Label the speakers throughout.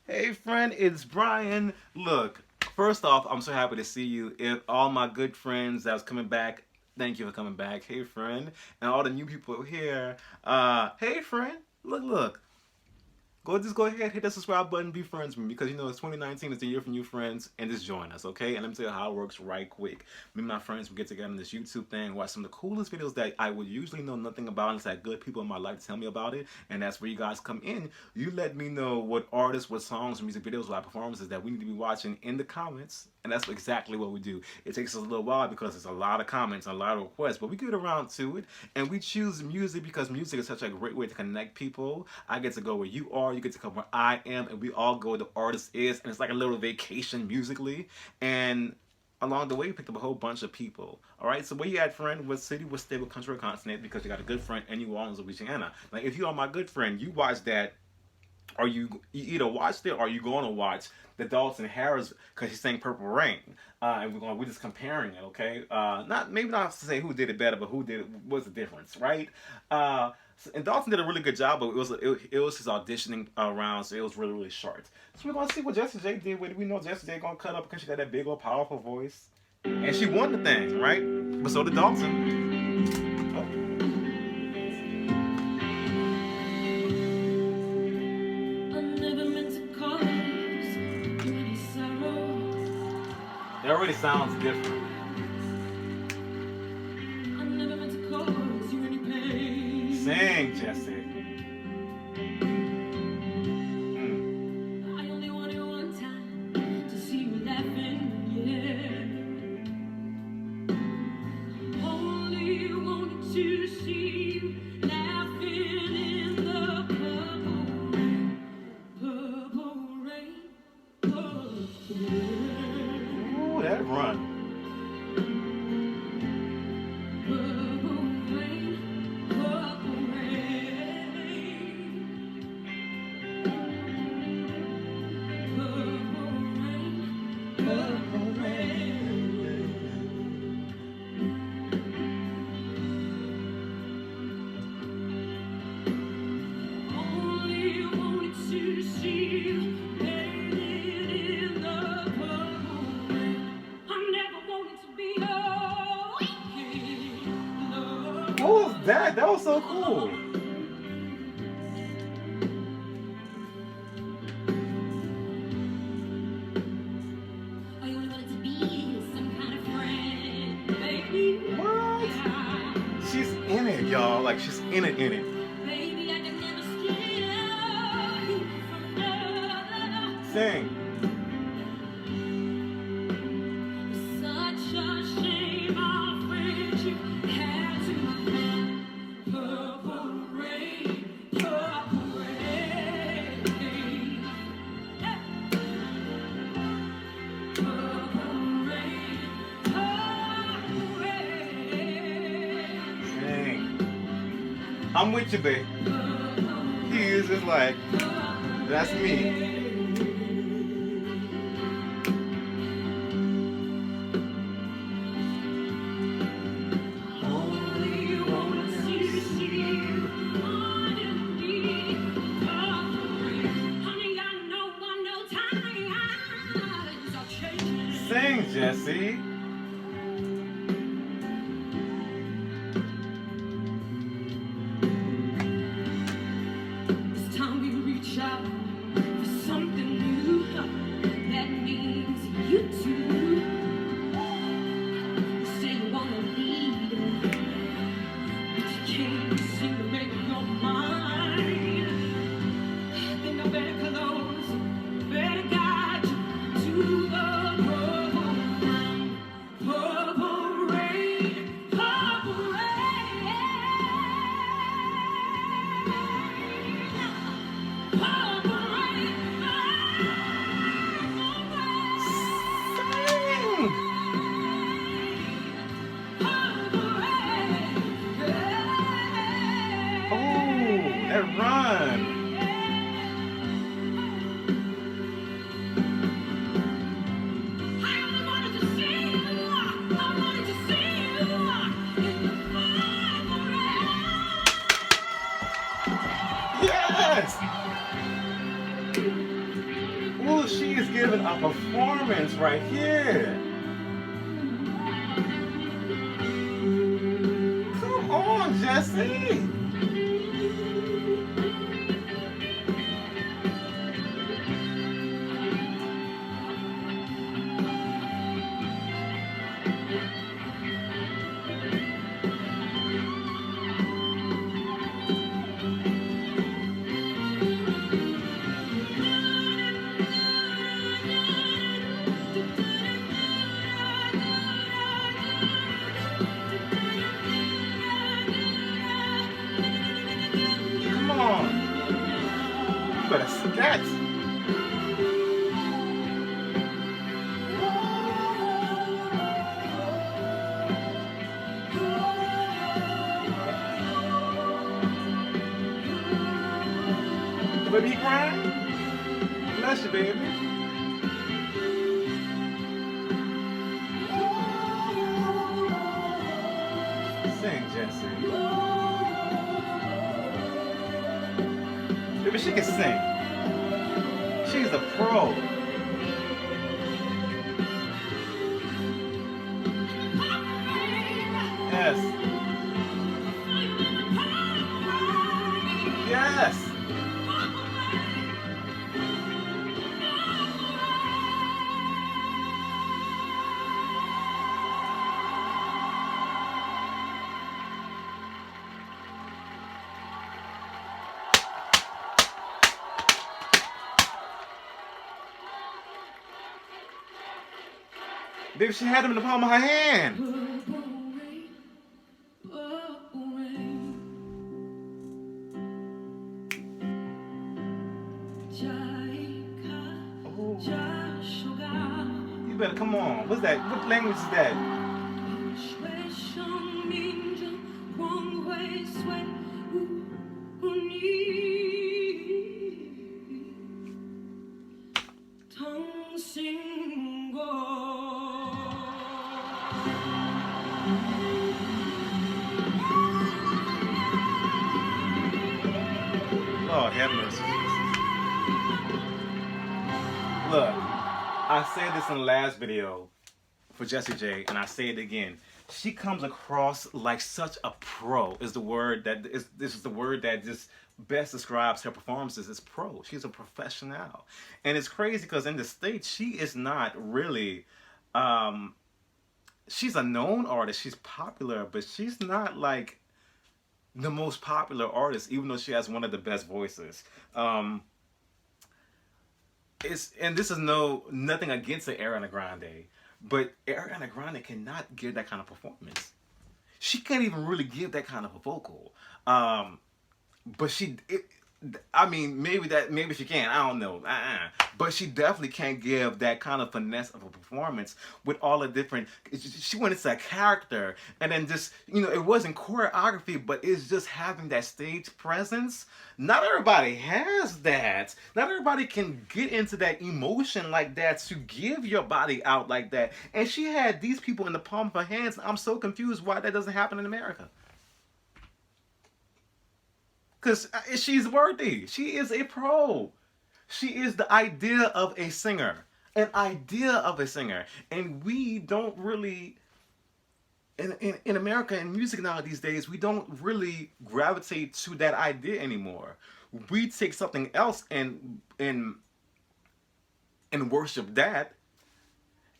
Speaker 1: Hey friend, it's Brian. Look, first off, I'm so happy to see you. If all my good friends that's coming back, thank you for coming back. Hey friend, and all the new people here. Hey friend, look. Go ahead, hit that subscribe button, be friends with me because you know it's 2019, it's the year for new friends, and just join us, okay? And let me tell you how it works right quick. Me and my friends will get together on this YouTube thing, watch some of the coolest videos that I would usually know nothing about, unless I had good people in my life to tell me about it, and that's where you guys come in. You let me know what artists, what songs, music videos, what performances that we need to be watching in the comments, and that's exactly what we do. It takes us a little while because there's a lot of comments, a lot of requests, but we get around to it, and we choose music because music is such a great way to connect people. I get to go where you are, you get to come where I am, and we all go where the artist is, and it's like a little vacation musically. And along the way, we picked up a whole bunch of people. All right, so where you at, friend? What city, what state, what country, or continent? Because you got a good friend in New Orleans, Louisiana. Like, if you are my good friend, you watch that, or you either watched it or you going to watch the Dalton Harris because he sang Purple Rain, and we're just comparing it, okay? Not maybe not to say who did it better, but who did it, what's the difference, right? And Dalton did a really good job, but it was his auditioning round, so it was really short. So we're gonna see what Jessie J did with it. We know Jessie J gonna cut up because she got that big old powerful voice, and she won the thing, right? But so did Dalton. Oh. It already sounds different. I never meant to cause you any pain. Sing, Jessie. I only wanted one time to see you laughing, yeah. Only wanted to see you laughing in the purple rain. Ooh, that run. What was that? That was so cool. What? She's in it, y'all. Like, she's in it. Sing. I'm with you, babe. He is just like, that's me. Sing, Jessie. That run. Yes. Ooh, she is giving a performance right here. Come on, Jessie. Come on. You better scat. Baby, you crying? Bless you, baby. Sing, Jessie. Baby, she can sing. She's a pro. Yes. Yes. Baby, she had him in the palm of her hand. Oh. You better come on. What's that? What language is that? Lord have mercy. Look, I said this in the last video for Jessie J, and I say it again. She comes across like such a pro. Is the word that is this is the word that just best describes her performances. Is pro. She's a professional, and it's crazy because in the States she is not really. She's a known artist. She's popular, but she's not like the most popular artist, even though she has one of the best voices. And this is nothing against the Ariana Grande, but Ariana Grande cannot give that kind of performance. She can't even really give that kind of a vocal. But maybe she can. I don't know. But she definitely can't give that kind of finesse of a performance with all the different. She went into a character, and then just it wasn't choreography, but it's just having that stage presence. Not everybody has that. Not everybody can get into that emotion like that to give your body out like that. And she had these people in the palm of her hands. I'm so confused why that doesn't happen in America. Because she's worthy. She is a pro. She is the idea of a singer. An idea of a singer. And we don't really, in America, in music now these days, we don't really gravitate to that idea anymore. We take something else and worship that.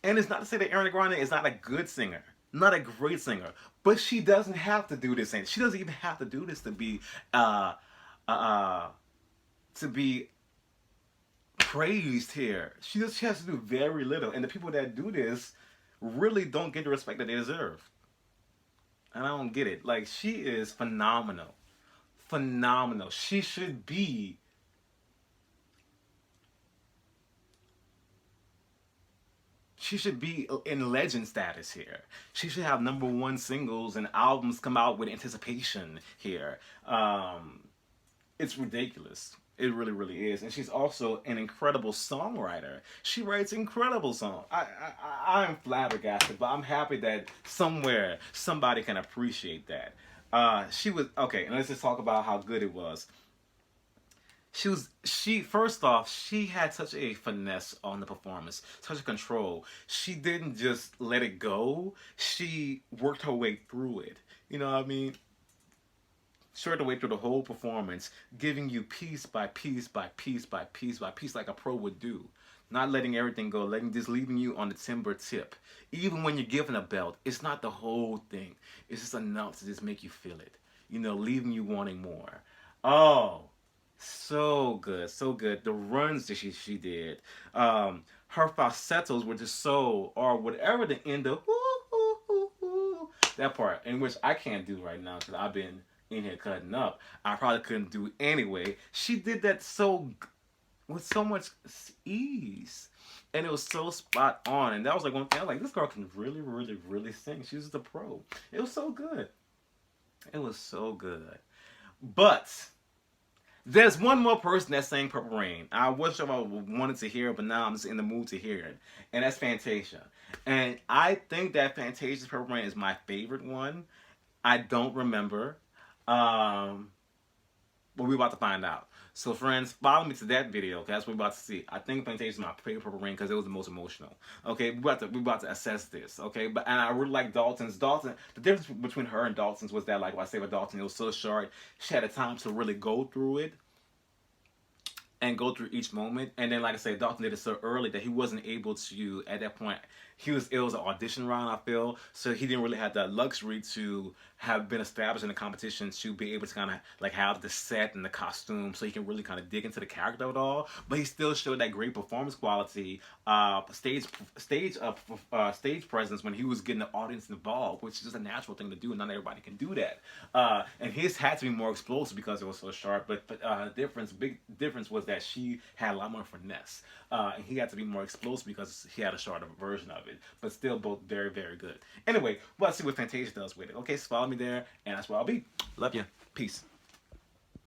Speaker 1: And it's not to say that Ariana Grande is not a good singer. Not a great singer, but she doesn't have to do this, and she doesn't even have to do this to be praised here. She has to do very little, and the people that do this really don't get the respect that they deserve. And I don't get it. Like, she is phenomenal, phenomenal. She should be. She should be in legend status here. She should have #1 singles and albums come out with anticipation here. It's ridiculous. It really, really is. And she's also an incredible songwriter. She writes incredible songs. I'm flabbergasted, but I'm happy that somewhere somebody can appreciate that. She was okay. And let's just talk about how good it was. She first off, she had such a finesse on the performance, such a control. She didn't just let it go. She worked her way through it. You know what I mean? She worked her way through the whole performance, giving you piece by piece by piece by piece by piece like a pro would do. Not letting everything go, just leaving you on the timber tip. Even when you're given a belt, it's not the whole thing. It's just enough to just make you feel it. You know, leaving you wanting more. Oh, so good, so good. The runs that she did, her falsettos were just so, or whatever the end of that part, in which I can't do right now because I've been in here cutting up. I probably couldn't do anyway. She did that with so much ease, and it was so spot on. And that was like one thing. I was like, this girl can really, really, really sing. She was the pro. It was so good. It was so good. But there's one more person that sang Purple Rain. I wish I wanted to hear it, but now I'm just in the mood to hear it. And that's Fantasia. And I think that Fantasia's Purple Rain is my favorite one. I don't remember. But we're about to find out. So friends, follow me to that video, because that's what we're about to see. I think Fantasia is my favorite Purple Rain because it was the most emotional. Okay, we're about to assess this. Okay, and I really like Dalton's. The difference between her and Dalton's was that, like what I say about Dalton, it was so short. She had a time to really go through it and go through each moment. And then, like I said, Dalton did it so early that he wasn't able to, at that point, it was an audition round, I feel, so he didn't really have that luxury to have been established in the competition to be able to kind of like have the set and the costume, so he can really kind of dig into the character of it all. But he still showed that great performance quality, stage presence when he was getting the audience involved, which is just a natural thing to do, and not everybody can do that. And his had to be more explosive because it was so sharp. But big difference was that she had a lot more finesse, and he had to be more explosive because he had a shorter version of it. But still both very, very good. Anyway, let's see what Fantasia does with it. Okay, so follow me there, and that's where I'll be. Love you. Peace.